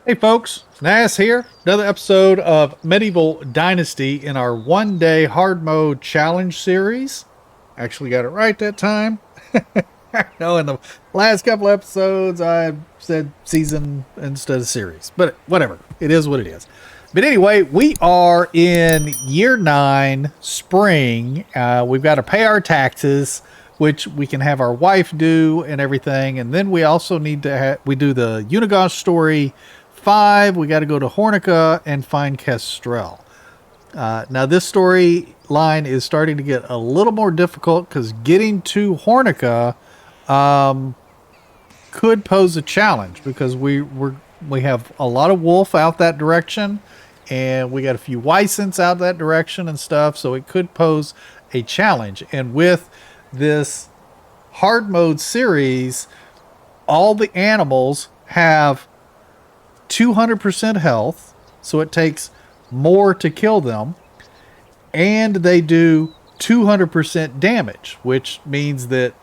Hey folks, Nas here. Another episode of Medieval Dynasty in our one-day hard mode challenge series. Actually got it right that time. No, in the last couple episodes I said season instead of series, but whatever. It is what it is. But anyway, we are in year 9, spring. We've got to pay our taxes, which we can have our wife do and everything. And then we also need to we do the Unigosh story 5. We got to go to Hornica and find Kestrel. Now this storyline is starting to get a little more difficult because getting to Hornica could pose a challenge because we have a lot of wolf out that direction, and we got a few Wysons out that direction and stuff, so it could pose a challenge. And with this hard mode series, all the animals have 200% health, so it takes more to kill them, and they do 200% damage, which means that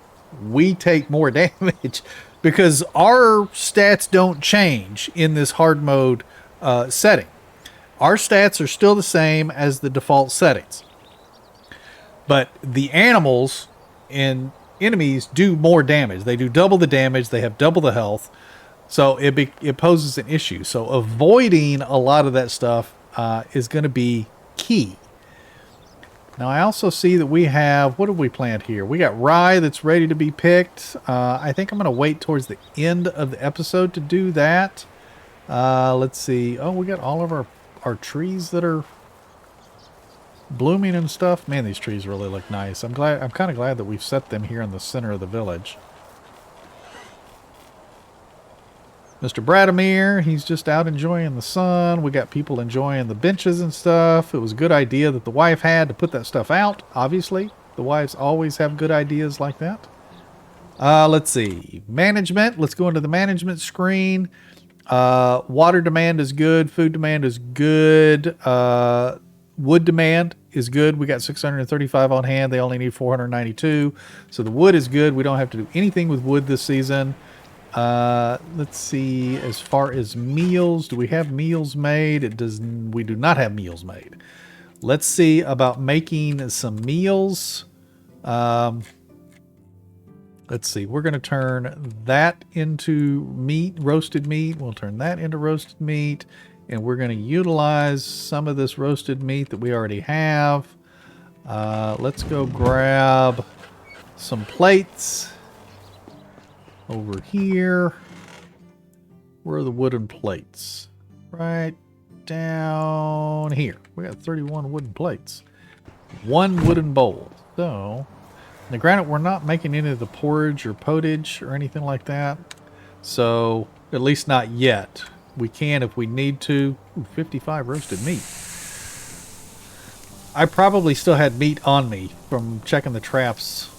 we take more damage because our stats don't change in this hard mode setting. Our stats are still the same as the default settings, but the animals and enemies do more damage. They do double the damage. They have double the health. So it poses an issue. So avoiding a lot of that stuff is going to be key. Now I also see that we have, what have we planned here? We got rye that's ready to be picked. I think I'm going to wait towards the end of the episode to do that. Let's see. Oh, we got all of our trees that are blooming and stuff. Man, these trees really look nice. I'm kind of glad that we've set them here in the center of the village. Mr. Bradimir, he's just out enjoying the sun. We got people enjoying the benches and stuff. It was a good idea that the wife had to put that stuff out, obviously. The wives always have good ideas like that. Let's see. Management. Let's go into the management screen. Water demand is good. Food demand is good. Wood demand is good. We got 635 on hand. They only need 492. So the wood is good. We don't have to do anything with wood this season. Let's see, as far as meals, do we have meals made? We do not have meals made. Let's see about making some meals. Let's see, we're going to turn that into meat, roasted meat. We'll turn that into roasted meat, and we're going to utilize some of this roasted meat that we already have. Let's go grab some plates. Over here, where are the wooden plates? Right down here. We got 31 wooden plates. 1 wooden bowl. So, now granted, we're not making any of the porridge or potage or anything like that. So, at least not yet. We can if we need to. Ooh, 55 roasted meat. I probably still had meat on me from checking the traps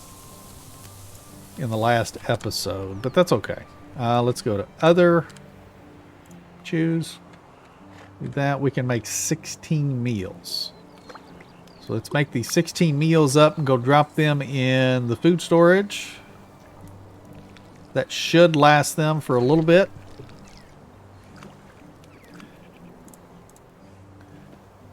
in the last episode, but that's okay. Let's go to other, choose. With that, we can make 16 meals. So let's make these 16 meals up and go drop them in the food storage. That should last them for a little bit.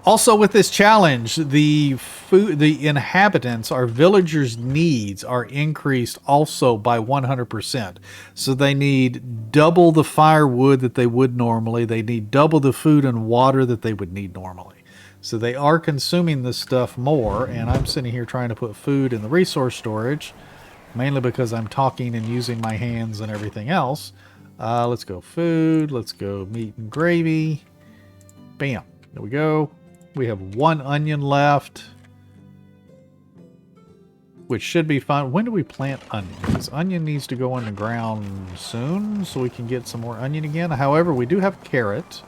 Also with this challenge, the inhabitants, our villagers' needs are increased also by 100%. So they need double the firewood that they would normally. They need double the food and water that they would need normally. So they are consuming this stuff more, and I'm sitting here trying to put food in the resource storage, mainly because I'm talking and using my hands and everything else. Let's go food. Let's go meat and gravy. Bam. There we go. We have 1 onion left, which should be fine. When do we plant onion? Because onion needs to go underground soon so we can get some more onion again. However, we do have carrot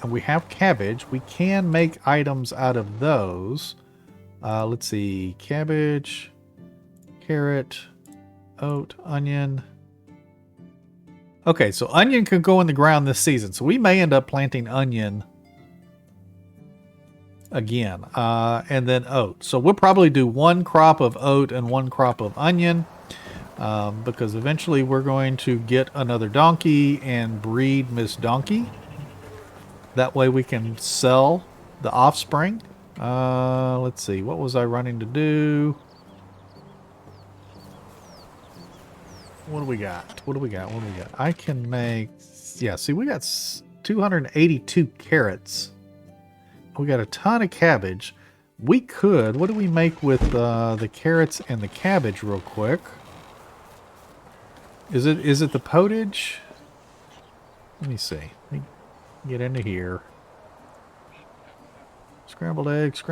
and we have cabbage. We can make items out of those. Let's see. Cabbage, carrot, oat, onion. Okay, so onion can go in the ground this season. So we may end up planting onion again, and then oat. So we'll probably do 1 crop of oat and 1 crop of onion, because eventually we're going to get another donkey and breed Miss Donkey. That way we can sell the offspring. Let's see. What was I running to do? What do we got? What do we got? What do we got? I can make... Yeah, see, we got 282 carrots. We got a ton of cabbage. We could... What do we make with the carrots and the cabbage real quick? Is it the potage? Let me see. Let me get into here. Scrambled eggs,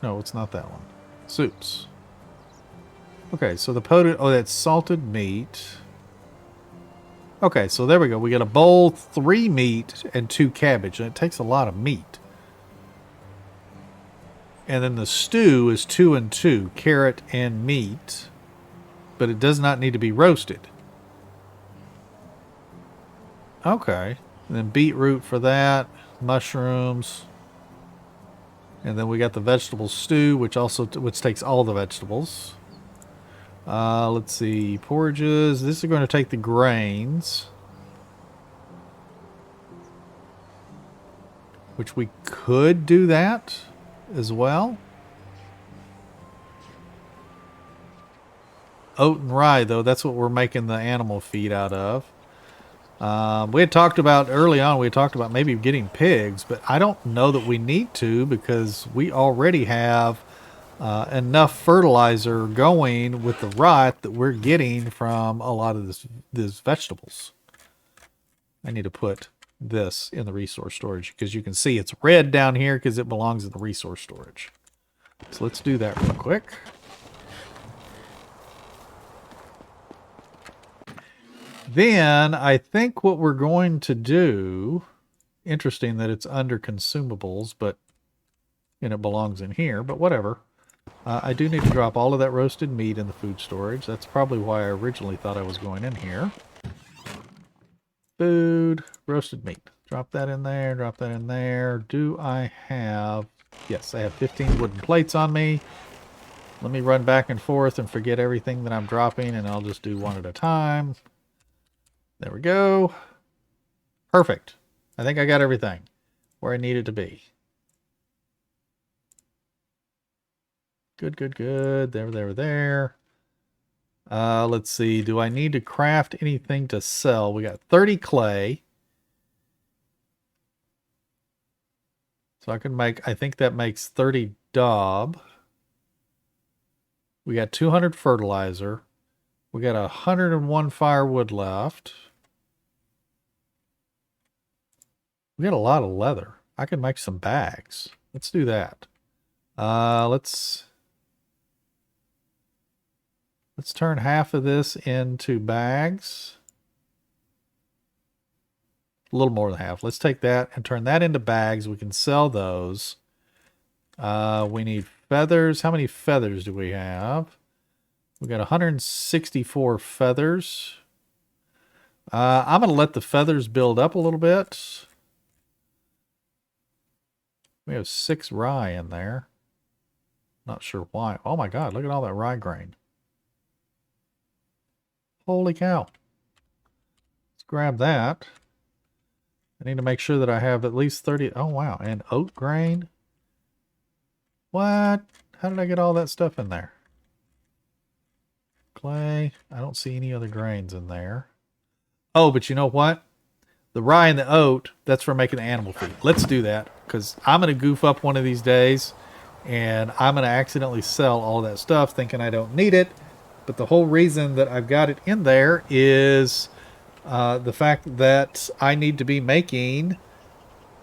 no, it's not that one. Soups. Okay, so the potato, oh, that's salted meat. Okay, so there we go. We got a bowl, 3 meat, and 2 cabbage, and it takes a lot of meat. And then the stew is 2 and 2, carrot and meat, but it does not need to be roasted. Okay, and then beetroot for that, mushrooms. And then we got the vegetable stew, which takes all the vegetables. Let's see, porridges. This is going to take the grains, which we could do that as well. Oat and rye, though, that's what we're making the animal feed out of. We had talked about early on, we had talked about maybe getting pigs, but I don't know that we need to because we already have enough fertilizer going with the rot that we're getting from a lot of these vegetables. I need to put this in the resource storage because you can see it's red down here because it belongs in the resource storage. So let's do that real quick. Then I think what we're going to do, interesting that it's under consumables, and it belongs in here, but whatever. I do need to drop all of that roasted meat in the food storage. That's probably why I originally thought I was going in here. Food, roasted meat. Drop that in there, drop that in there. Do I have... Yes, I have 15 wooden plates on me. Let me run back and forth and forget everything that I'm dropping, and I'll just do one at a time. There we go. Perfect. I think I got everything where I need it to be. Good, good, good. There. Let's see. Do I need to craft anything to sell? We got 30 clay. So I can make, I think that makes 30 daub. We got 200 fertilizer. We got 101 firewood left. We got a lot of leather. I can make some bags. Let's do that. Let's turn half of this into bags. A little more than half. Let's take that and turn that into bags. We can sell those. We need feathers. How many feathers do we have? We got 164 feathers. I'm going to let the feathers build up a little bit. We have 6 rye in there. Not sure why. Oh my God, look at all that rye grain. Holy cow. Let's grab that. I need to make sure that I have at least 30. Oh wow, and oat grain. What? How did I get all that stuff in there? Clay. I don't see any other grains in there. Oh, but you know what? The rye and the oat, that's for making animal feed. Let's do that because I'm going to goof up one of these days and I'm going to accidentally sell all that stuff thinking I don't need it. But the whole reason that I've got it in there is the fact that I need to be making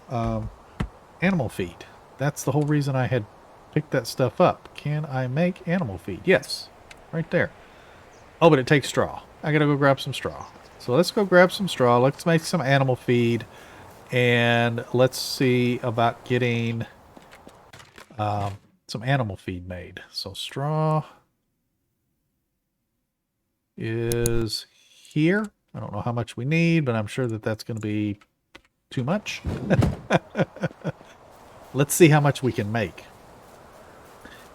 animal feed. That's the whole reason I had picked that stuff up. Can I make animal feed? Yes, right there. Oh, but it takes straw. I got to go grab some straw. So let's go grab some straw. Let's make some animal feed. And let's see about getting some animal feed made. So straw is here. I don't know how much we need, but I'm sure that that's going to be too much. Let's see how much we can make.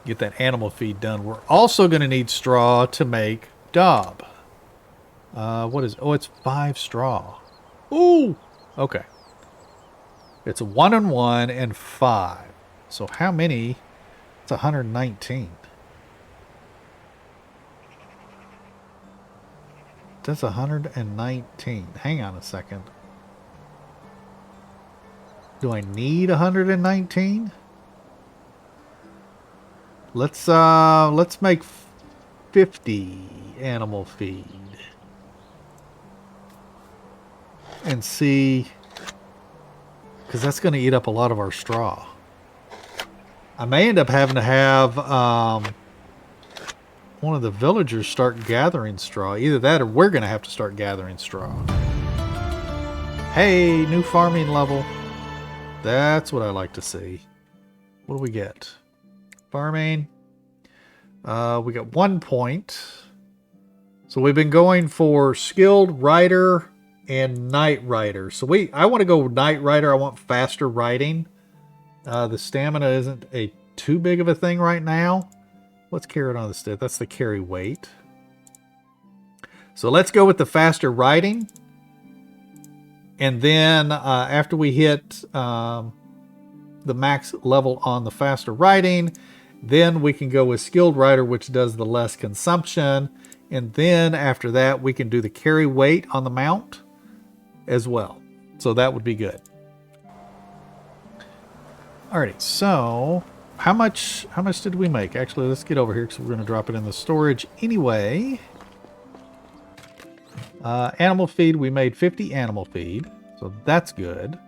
Get that animal feed done. We're also going to need straw to make daub. What is... Oh, it's 5 straw. Ooh! Okay. It's 1 and 1 and 5. So how many? It's 119. That's 119. Hang on a second. Do I need 119? Let's make 50 animal feed. And see, because that's going to eat up a lot of our straw. I may end up having to have one of the villagers start gathering straw. Either that or we're going to have to start gathering straw. Hey, new farming level. That's what I like to see. What do we get? Farming. We got 1 point. So we've been going for skilled rider and night rider. So I want to go night rider. I want faster riding. The stamina isn't too big of a thing right now. Let's carry it on the stick. That's the carry weight. So let's go with the faster riding. And then after we hit the max level on the faster riding, then we can go with skilled rider, which does the less consumption. And then after that, we can do the carry weight on the mount as well. So that would be good. Alrighty, so how much did we make? Actually, let's get over here because we're going to drop it in the storage anyway. Animal feed, we made 50 animal feed, so that's good.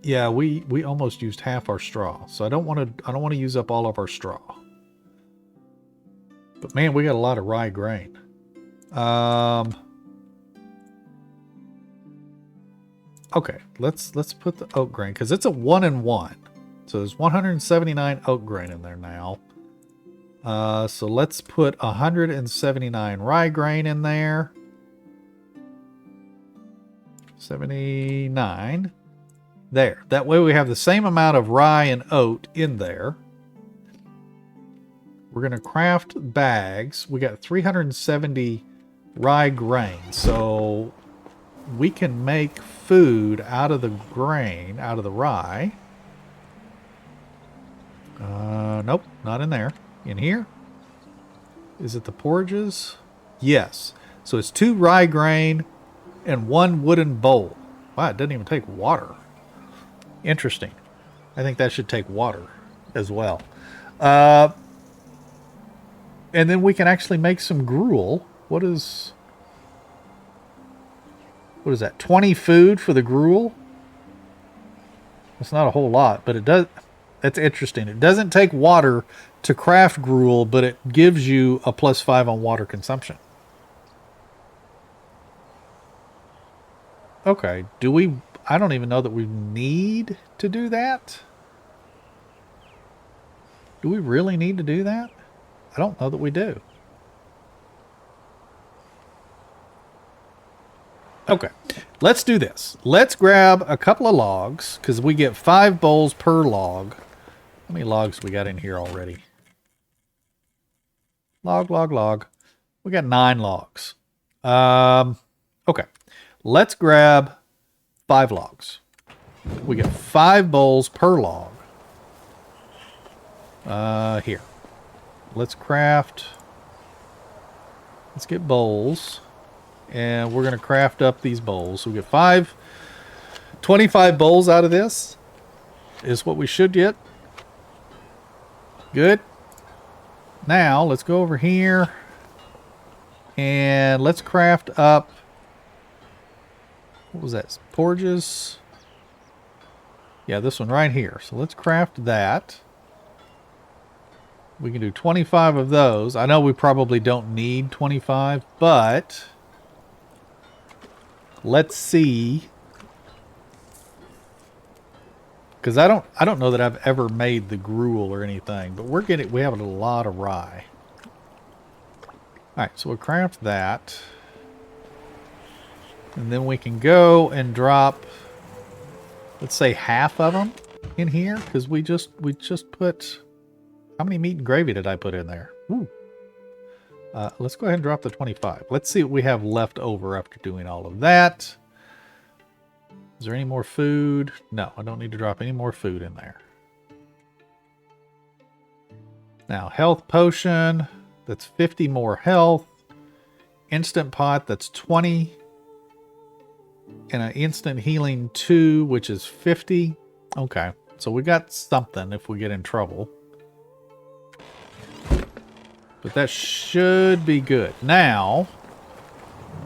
Yeah, we almost used half our straw, so I don't want to use up all of our straw. But man, we got a lot of rye grain. Okay, let's put the oat grain because it's a 1 and 1. So there's 179 oat grain in there now. So let's put 179 rye grain in there. 79. There. That way we have the same amount of rye and oat in there. We're going to craft bags. We got 370 rye grain. So we can make food out of the grain, out of the rye. Nope, not in there. In here? Is it the porridges? Yes. So it's 2 rye grain and 1 wooden bowl. Wow, it doesn't even take water. Interesting. I think that should take water as well. And then we can actually make some gruel. What is that? 20 food for the gruel? That's not a whole lot, but it does. That's interesting. It doesn't take water to craft gruel, but it gives you a +5 on water consumption. Okay. I don't even know that we need to do that. Do we really need to do that? I don't know that we do. Okay, let's do this. Let's grab a couple of logs because we get 5 bowls per log. How many logs do we got in here already? Log. We got 9 logs. Okay, let's grab 5 logs. We get 5 bowls per log. Here. Let's craft. Let's get bowls. And we're going to craft up these bowls. So we get 25 bowls out of this is what we should get. Good. Now let's go over here and let's craft up. What was that? Porridges. Yeah, this one right here. So let's craft that. We can do 25 of those. I know we probably don't need 25, but let's see. Because I don't know that I've ever made the gruel or anything, but we have a lot of rye. Alright, so we'll craft that. And then we can go and drop, let's say, half of them in here. Because we just put, how many meat and gravy did I put in there? Ooh. Let's go ahead and drop the 25. Let's see what we have left over after doing all of that. Is there any more food? No, I don't need to drop any more food in there. Now, health potion, that's 50 more health. Instant pot, that's 20. And an instant healing 2, which is 50. Okay, so we got something if we get in trouble. But that should be good. Now,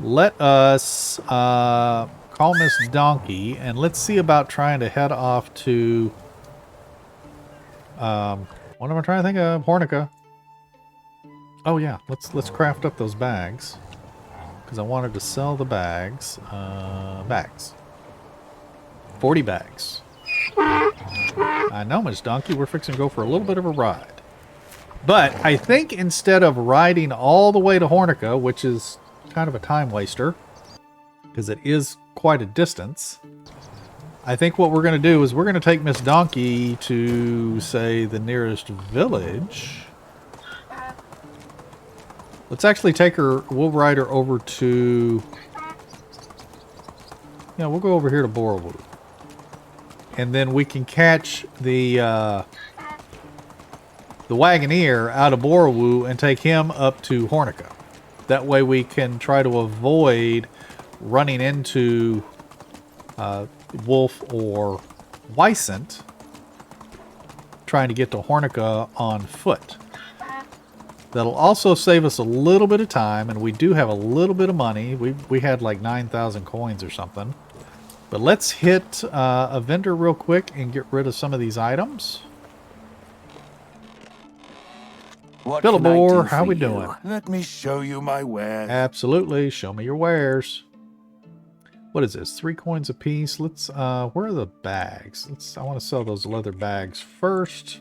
let us call Miss Donkey, and let's see about trying to head off to... what am I trying to think of? Hornica. Oh yeah, let's craft up those bags. Because I wanted to sell the bags. Bags. 40 bags. I know, Miss Donkey, we're fixing to go for a little bit of a ride. But I think instead of riding all the way to Hornica, which is kind of a time waster, because it is quite a distance, I think what we're going to do is we're going to take Miss Donkey to, say, the nearest village. Let's actually take her, we'll ride her over to, yeah, we'll go over here to Borrowwood. And then we can catch the Wagoneer out of Borrowwood and take him up to Hornica. That way we can try to avoid running into Wolf or Wysant trying to get to Hornica on foot. That'll also save us a little bit of time, and we do have a little bit of money. We had like 9,000 coins or something. But let's hit a vendor real quick and get rid of some of these items. Billabore, how we doing? Let me show you my wares. Absolutely, show me your wares. What is this? 3 coins a piece. Let's where are the bags? I want to sell those leather bags first.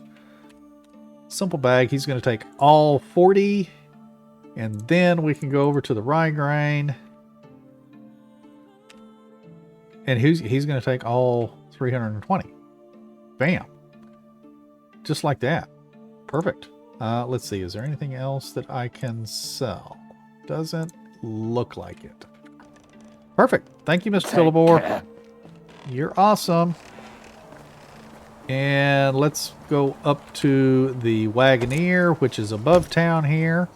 Simple bag, he's going to take all 40, and then we can go over to the rye grain, and he's going to take all 320. Bam, just like that. Perfect. Let's see, is there anything else that I can sell? Doesn't look like it. Perfect. Thank you, Mr. Philibor. You're awesome. And let's go up to the Wagoneer, which is above town here.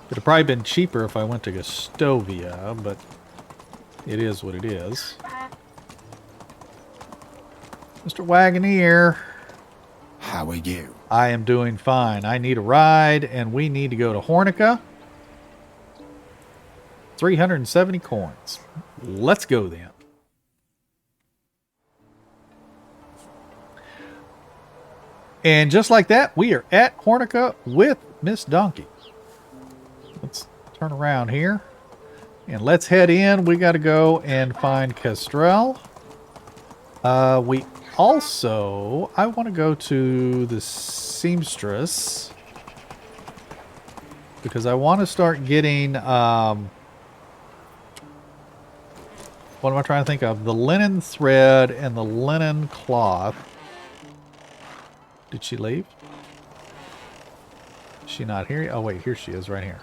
It'd have probably been cheaper if I went to Gastovia, but it is what it is. Mr. Wagoneer. How are you? I am doing fine. I need a ride, and we need to go to Hornica. 370 coins. Let's go then. And just like that, we are at Hornica with Miss Donkey. Let's turn around here. And let's head in. We got to go and find Kestrel. We also, I want to go to the seamstress. Because I want to start getting, what am I trying to think of? The linen thread and the linen cloth. Did she leave? Is she not here? Oh, wait, here she is right here.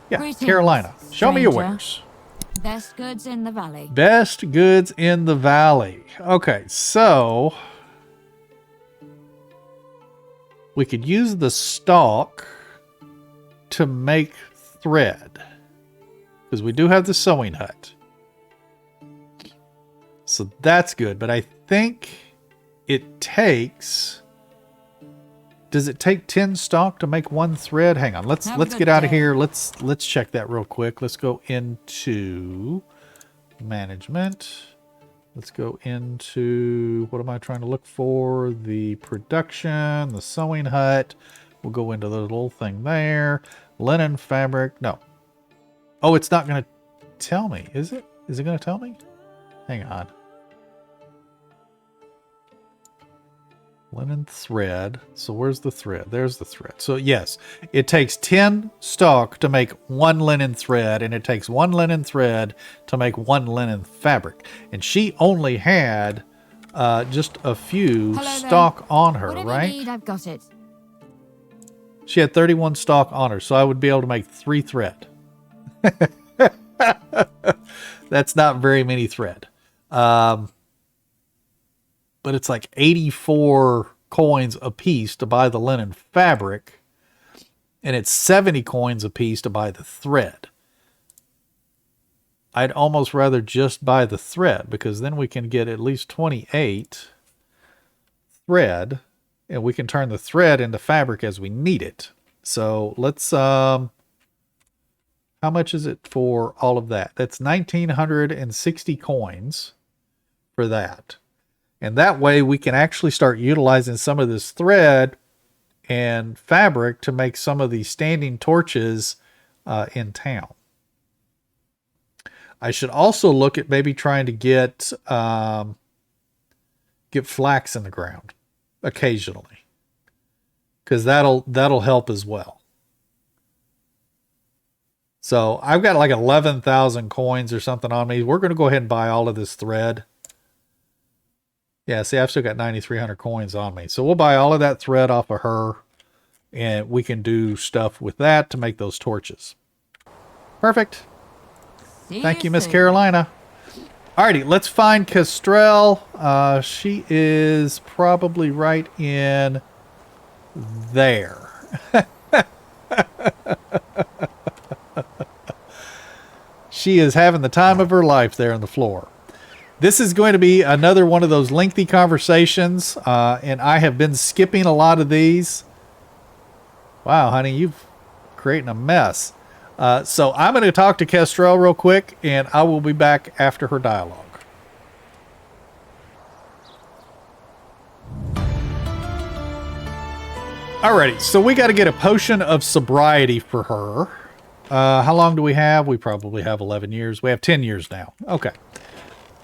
Yeah, Greetings, Carolina. Show me your stranger. wares. Best goods in the valley. Best goods in the valley. Okay, so we could use the stalk to make thread. Because we do have the sewing hut. So that's good. But I think it takes... Does it take 10 stalk to make 1 thread? Hang on. Let's get out of here. Let's check that real quick. Let's go into management. Let's go into, what am I trying to look for? The production, the sewing hut. We'll go into the little thing there. Linen fabric. No. Oh, it's not going to tell me, is it? Is it going to tell me? Hang on. Linen thread. So where's the thread? There's the thread. So yes, it takes 10 stalk to make 1 linen thread, and it takes 1 linen thread to make 1 linen fabric. And she only had just a few stalk on her, Whatever right? you need, I've got it. She had 31 stalk on her, so I would be able to make 3 thread. That's not very many thread. But it's like 84 coins a piece to buy the linen fabric, and it's 70 coins a piece to buy the thread. I'd almost rather just buy the thread, because then we can get at least 28 thread, and we can turn the thread into fabric as we need it. So let's, how much is it for all of that? That's 1,960 coins for that. And that way we can actually start utilizing some of this thread and fabric to make some of these standing torches in town. I should also look at maybe trying to get flax in the ground occasionally, because that'll help as well. So I've got like 11,000 coins or something on me. We're going to go ahead and buy all of this thread. Yeah, see, I've still got 9,300 coins on me. So we'll buy all of that thread off of her, and we can do stuff with that to make those torches. Perfect. Thank you, Miss Carolina. Alrighty, let's find Kestrel. She is probably right in there. She is having the time of her life there on the floor. This is going to be another one of those lengthy conversations, and I have been skipping a lot of these. Wow, honey, you've creating a mess. So I'm going to talk to Kestrel real quick, and I will be back after her dialogue. Alrighty, so we got to get a potion of sobriety for her. How long do we have? We probably have 11 years. We have 10 years now. Okay.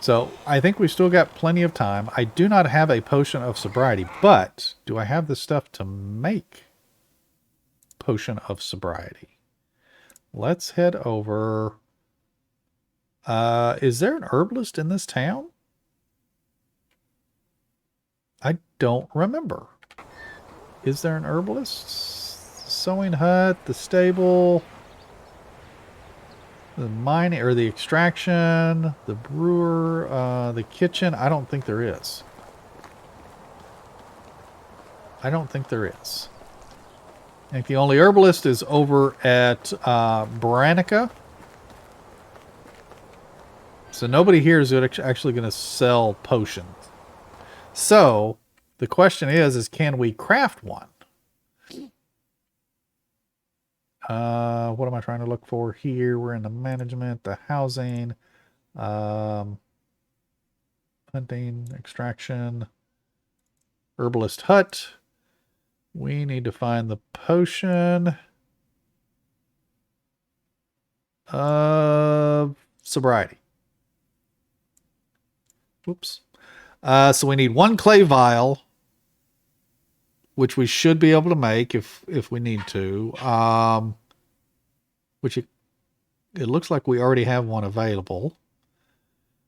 So I think we've still got plenty of time. I do not have a potion of sobriety, but do I have the stuff to make potion of sobriety? Let's head over. Is there an herbalist in this town? I don't remember. Is there an herbalist? Sewing hut, the stable, the mining, or the extraction, the brewer, the kitchen. I don't think there is. I don't think there is. I think the only herbalist is over at Baranica. So nobody here is actually going to sell potions. So the question is can we craft one? What am I trying to look for here? We're in the management, the housing, hunting, extraction, herbalist hut. We need to find the potion of sobriety. Whoops. So we need one clay vial, which we should be able to make if we need to. Which it looks like we already have one available.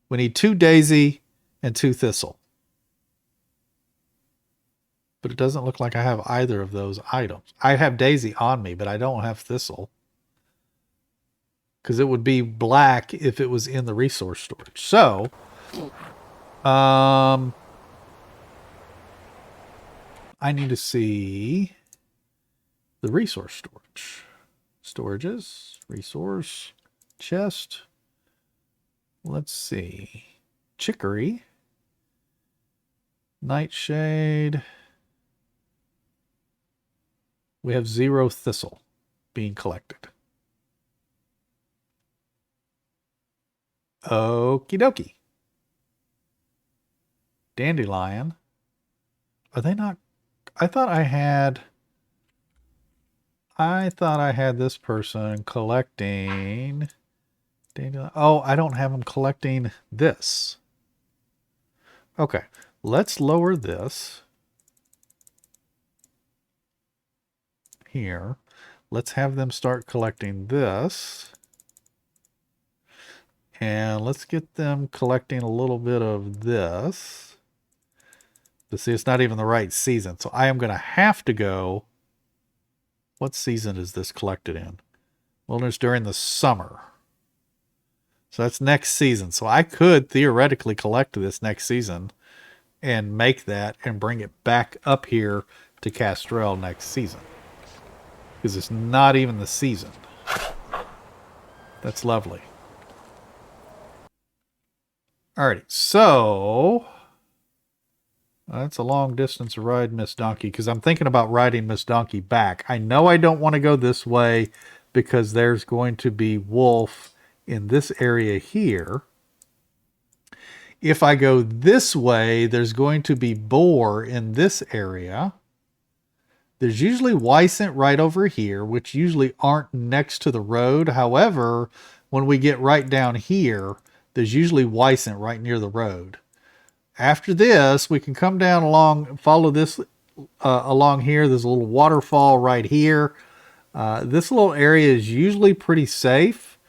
We need 2 daisy and 2 thistle. But it doesn't look like I have either of those items. I have daisy on me, but I don't have thistle. Because it would be black if it was in the resource storage. So, I need to see the resource storage. Storages, resource, chest. Let's see. Chicory. Nightshade. We have 0 thistle being collected. Okie dokie. Dandelion. Are they not? I thought I had this person collecting dandelion. Oh, I don't have them collecting this. Okay, let's lower this here. Let's have them start collecting this. And let's get them collecting a little bit of this. But see, it's not even the right season. So I am going to have to go. What season is this collected in? Well, it's during the summer. So that's next season. So I could theoretically collect this next season and make that and bring it back up here to Castrell next season. Because it's not even the season. That's lovely. Alrighty, so that's a long distance to ride Miss Donkey because I'm thinking about riding Miss Donkey back. I know I don't want to go this way because there's going to be wolf in this area here. If I go this way, there's going to be boar in this area. There's usually wisent right over here, which usually aren't next to the road. However, when we get right down here, there's usually wisent right near the road. After this, we can come down along, follow this along here. There's a little waterfall right here. This little area is usually pretty safe.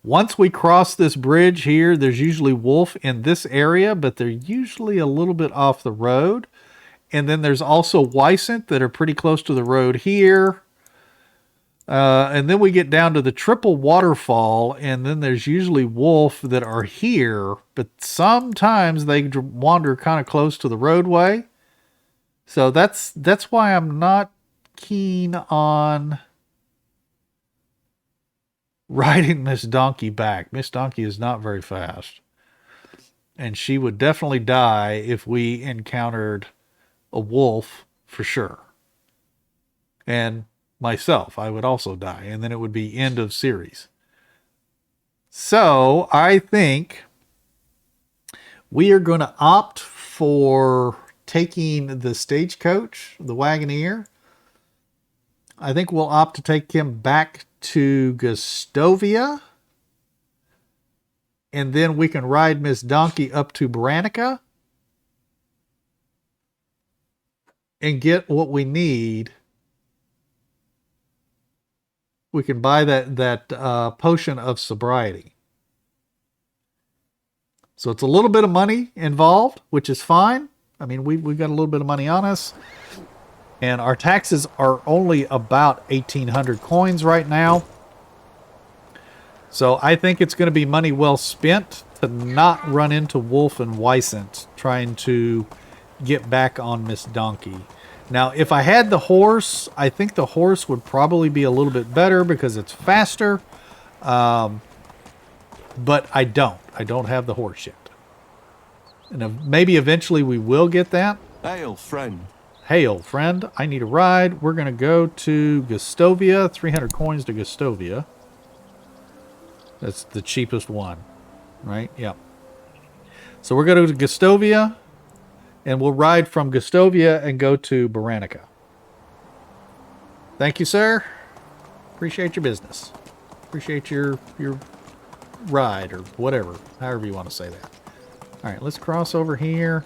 Once we cross this bridge here, there's usually wolf in this area, but they're usually a little bit off the road. And then there's also wisent that are pretty close to the road here. And then we get down to the triple waterfall, and then there's usually wolf that are here, but sometimes they wander kind of close to the roadway. So that's why I'm not keen on riding Miss Donkey back. Miss Donkey is not very fast. And she would definitely die if we encountered a wolf for sure. And myself, I would also die. And then it would be end of series. So I think we are going to opt for taking the stagecoach, the Wagoneer. I think we'll opt to take him back to Gustovia. And then we can ride Miss Donkey up to Baranica and get what we need. We can buy that potion of sobriety. So it's a little bit of money involved, which is fine. I mean, we've got a little bit of money on us. And our taxes are only about 1,800 coins right now. So I think it's going to be money well spent to not run into Wolf and Wisent trying to get back on Miss Donkey. Now, if I had the horse, I think the horse would probably be a little bit better because it's faster. But I don't. I don't have the horse yet. And maybe eventually we will get that. Hail, friend. Hail, friend. I need a ride. We're going to go to Gustovia. 300 coins to Gustovia. That's the cheapest one, right? Yep. So we're going to go to Gustovia, and we'll ride from Gustovia and go to Baranica. Thank you, sir. Appreciate your business. Appreciate your ride or whatever, however you want to say that. All right, let's cross over here.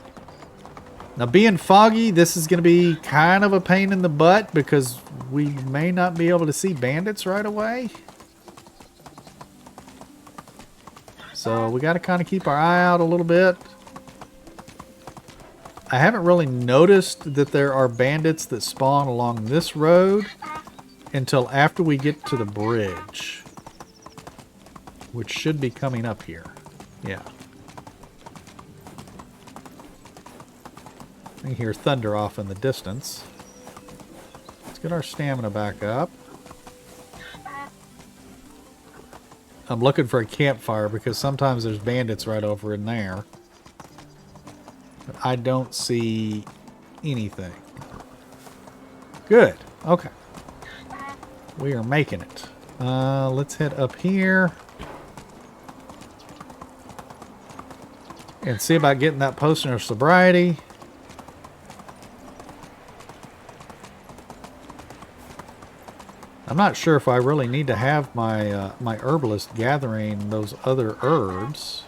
Now, being foggy, this is going to be kind of a pain in the butt because we may not be able to see bandits right away. So we got to kind of keep our eye out a little bit. I haven't really noticed that there are bandits that spawn along this road until after we get to the bridge, which should be coming up here. Yeah. I can hear thunder off in the distance. Let's get our stamina back up. I'm looking for a campfire because sometimes there's bandits right over in there. But I don't see anything. Good. Okay. We are making it. Let's head up here. And see about getting that potion of sobriety. I'm not sure if I really need to have my my herbalist gathering those other herbs,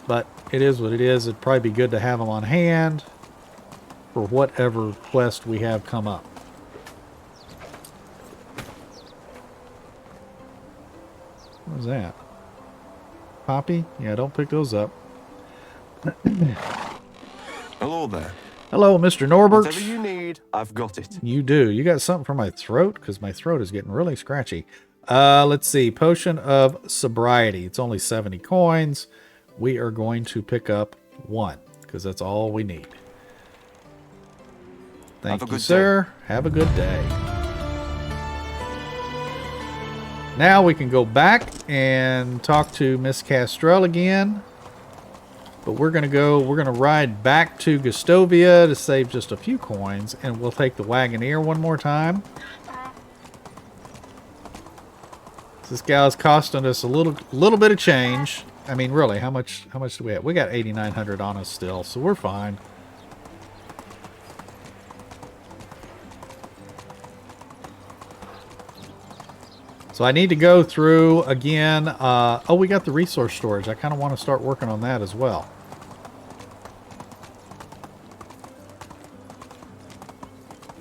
but it is what it is. It'd probably be good to have them on hand for whatever quest we have come up. What was that? Poppy? Yeah, don't pick those up. Hello there. Hello, Mr. Norbert. Whatever you need, I've got it. You do. You got something for my throat? Because my throat is getting really scratchy. Let's see. Potion of sobriety. It's only 70 coins. We are going to pick up 1 because that's all we need. Thank you, sir. Have a good day. Now we can go back and talk to Miss Castrell again. But we're going to ride back to Gustovia to save just a few coins, and we'll take the Wagoneer one more time. This gal's costing us a little bit of change. I mean, really, how much do we have? We got 8,900 on us still, so we're fine. So I need to go through again. Oh, we got the resource storage. I kind of want to start working on that as well.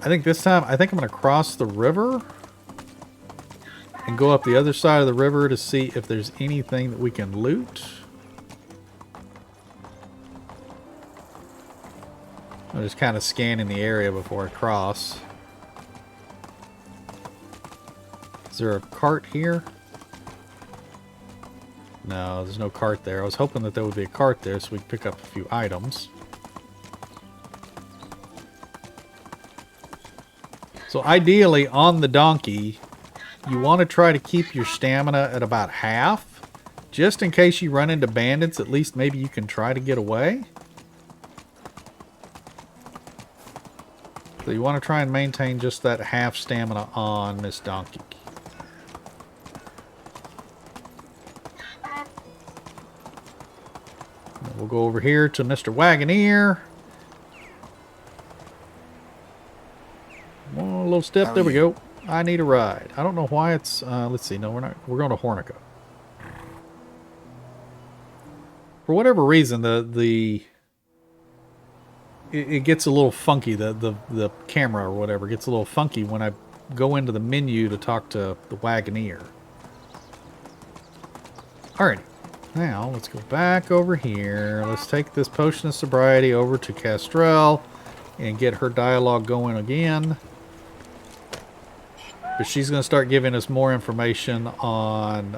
I think this time, I'm going to cross the river and go up the other side of the river to see if there's anything that we can loot. I'm just kind of scanning the area before I cross. Is there a cart here? No, there's no cart there. I was hoping that there would be a cart there so we could pick up a few items. So ideally, on the donkey, you want to try to keep your stamina at about half. Just in case you run into bandits, at least maybe you can try to get away. So you want to try and maintain just that half stamina on Miss Donkey. We'll go over here to Mr. Wagoneer. One little step. There we go. I need a ride. I don't know why it's... let's see. No, we're not. We're going to Hornica. For whatever reason, it gets a little funky. The camera or whatever gets a little funky when I go into the menu to talk to the Wagoneer. Alrighty. Now, let's go back over here. Let's take this potion of sobriety over to Castrell and get her dialogue going again. But she's going to start giving us more information on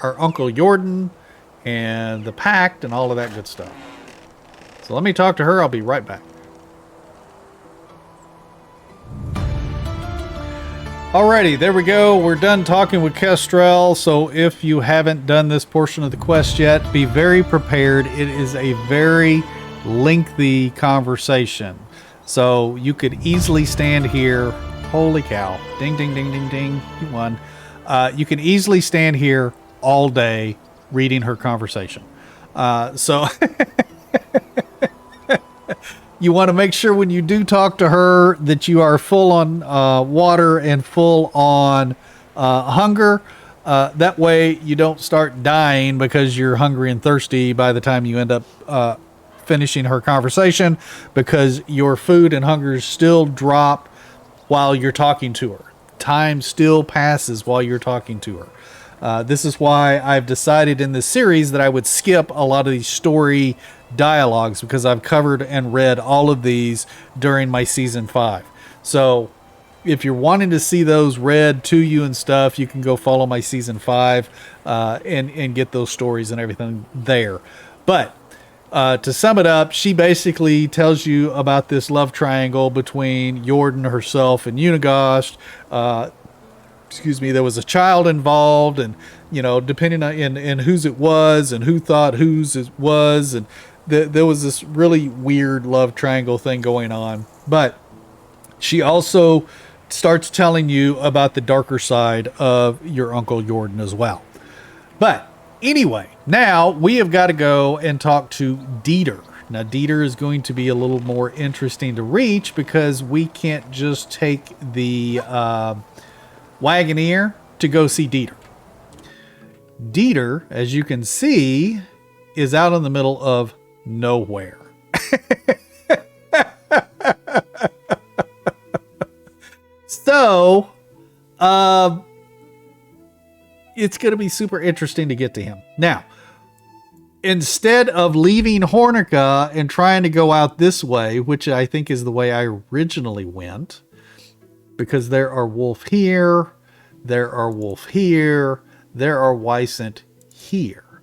our Uncle Jordan and the Pact and all of that good stuff. So let me talk to her. I'll be right back. Alrighty, there we go. We're done talking with Kestrel. So if you haven't done this portion of the quest yet, be very prepared. It is a very lengthy conversation. So you could easily stand here. Holy cow. Ding, ding, ding, ding, ding. You won. You can easily stand here all day reading her conversation. So you want to make sure when you do talk to her that you are full on water and full on hunger. That way you don't start dying because you're hungry and thirsty by the time you end up finishing her conversation, because your food and hunger still drop while you're talking to her. Time still passes while you're talking to her. This is why I've decided in this series that I would skip a lot of these story dialogues, because I've covered and read all of these during my season 5. So if you're wanting to see those read to you and stuff, you can go follow my season 5 and get those stories and everything there. But to sum it up, she basically tells you about this love triangle between Jordan, herself, and Unigost. There was a child involved, and, you know, depending on in whose it was and who thought whose it was, and there was this really weird love triangle thing going on. But she also starts telling you about the darker side of your Uncle Jordan as well. But anyway, now we have got to go and talk to Dieter. Now, Dieter is going to be a little more interesting to reach, because we can't just take the Wagoneer to go see Dieter. Dieter, as you can see, is out in the middle of nowhere. So, it's going to be super interesting to get to him. Now, instead of leaving Hornica and trying to go out this way, which I think is the way I originally went, because there are wolf here, There are wolf here. There are Wysant here.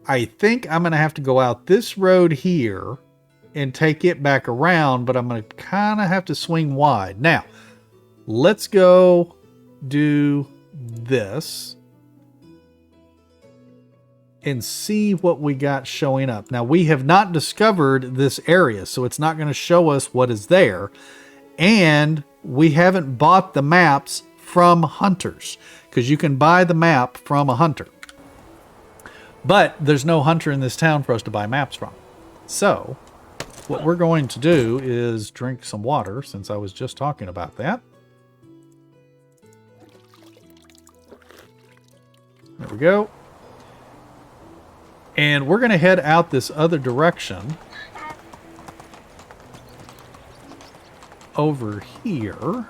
I think I'm going to have to go out this road here and take it back around, but I'm going to kind of have to swing wide. Now, let's go do this and see what we got showing up. Now, we have not discovered this area, so it's not going to show us what is there. And we haven't bought the maps from hunters, because you can buy the map from a hunter. But there's no hunter in this town for us to buy maps from. So, what we're going to do is drink some water, since I was just talking about that. There we go. And we're going to head out this other direction. Over here.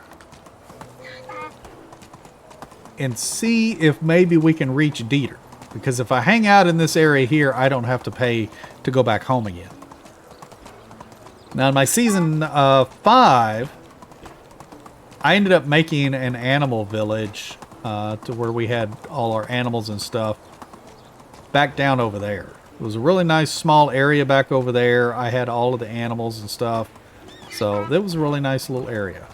And see if maybe we can reach Dieter. Because if I hang out in this area here, I don't have to pay to go back home again. Now in my season 5, I ended up making an animal village to where we had all our animals and stuff back down over there. It was a really nice small area back over there. I had all of the animals and stuff. So that was a really nice little area.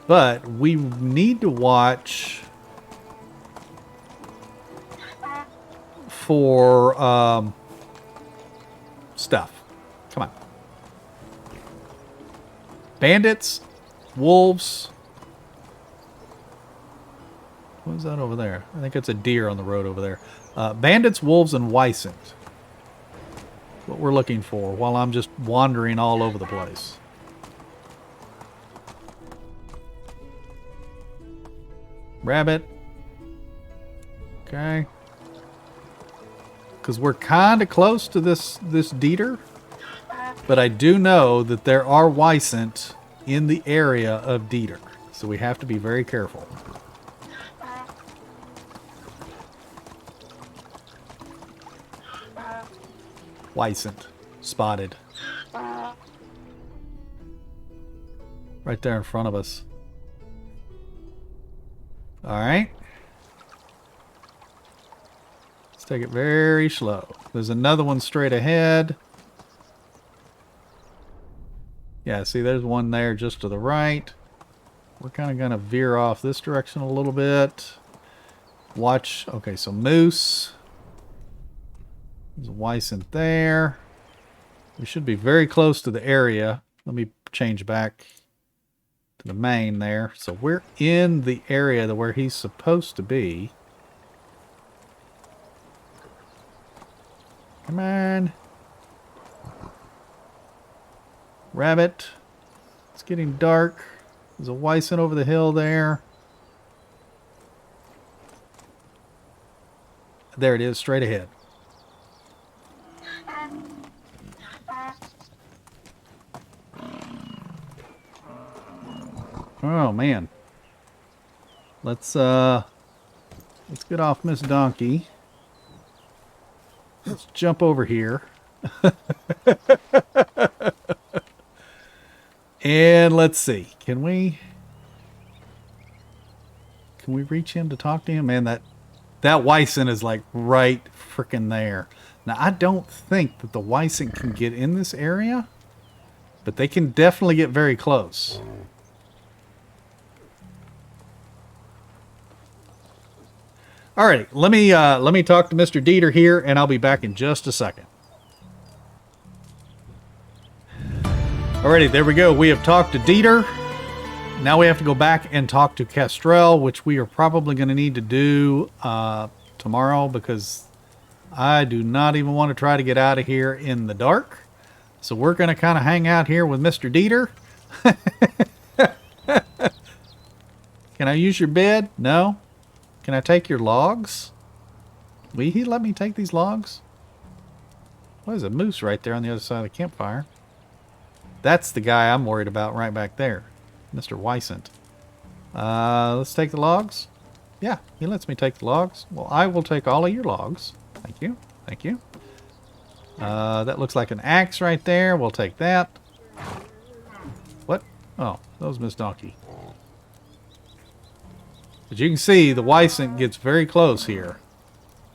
But we need to watch for stuff. Come on. Bandits, wolves. What is that over there? I think it's a deer on the road over there. Bandits, wolves, and Wysant. What we're looking for while I'm just wandering all over the place. Rabbit. Okay. Because we're kind of close to this Dieter. But I do know that there are Wysant in the area of Dieter. So we have to be very careful. Wysant. Spotted. Right there in front of us. Alright. Let's take it very slow. There's another one straight ahead. Yeah, see, there's one there just to the right. We're kind of going to veer off this direction a little bit. Watch. Okay, so moose. There's a Wysant there. We should be very close to the area. Let me change back to the main there. So we're in the area where he's supposed to be. Come on. Rabbit. It's getting dark. There's a Wysant over the hill there. There it is, straight ahead. Oh man. Let's get off Miss Donkey. Let's jump over here. And let's see. Can we reach him to talk to him? Man, that Wysant is like right freaking there. Now I don't think that the Wysant can get in this area, but they can definitely get very close. Alrighty, let me talk to Mr. Dieter here, and I'll be back in just a second. Alrighty, there we go. We have talked to Dieter. Now we have to go back and talk to Kestrel, which we are probably going to need to do tomorrow, because I do not even want to try to get out of here in the dark. So we're going to kind of hang out here with Mr. Dieter. Can I use your bed? No. Can I take your logs? Will he let me take these logs? Well, there's a moose right there on the other side of the campfire. That's the guy I'm worried about right back there. Mr. Wysant. Let's take the logs. Yeah, he lets me take the logs. Well, I will take all of your logs. Thank you. Thank you. That looks like an axe right there. We'll take that. What? Oh, that was Miss Donkey. As you can see, the Wycent gets very close here.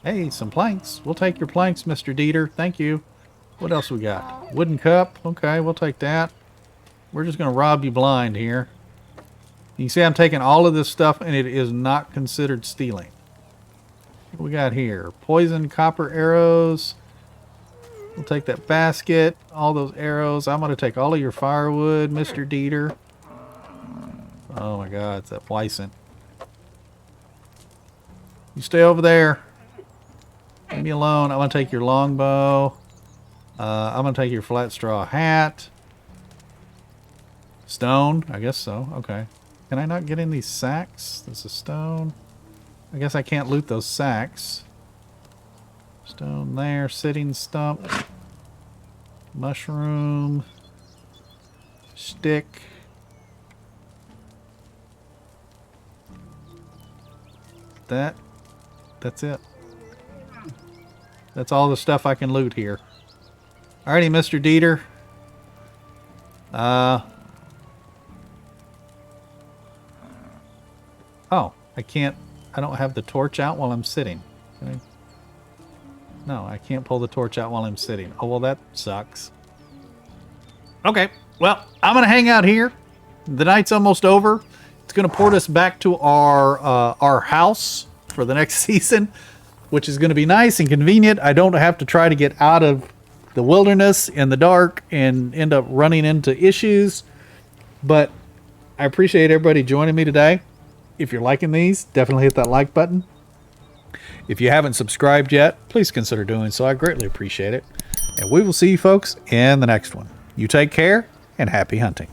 Hey, some planks. We'll take your planks, Mr. Dieter. Thank you. What else we got? Wooden cup. Okay, we'll take that. We're just going to rob you blind here. You can see I'm taking all of this stuff, and it is not considered stealing. What we got here? Poison copper arrows. We'll take that basket. All those arrows. I'm going to take all of your firewood, Mr. Dieter. Oh my God, it's that Wycent. You stay over there. Leave me alone. I'm going to take your longbow. I'm going to take your flat straw hat. Stone? I guess so. Okay. Can I not get in these sacks? This is stone. I guess I can't loot those sacks. Stone there. Sitting stump. Mushroom. Stick. That's it. That's all the stuff I can loot here. Alrighty, Mr. Dieter. Oh, I don't have the torch out while I'm sitting. No, I can't pull the torch out while I'm sitting. Oh, well, that sucks. Okay, well, I'm going to hang out here. The night's almost over. It's going to port us back to our house for the next season, which is going to be nice and convenient. I don't have to try to get out of the wilderness in the dark and end up running into issues. But I appreciate everybody joining me today. If you're liking these, definitely hit that like button. If you haven't subscribed yet, please consider doing so. I greatly appreciate it. And we will see you folks in the next one. You take care and happy hunting.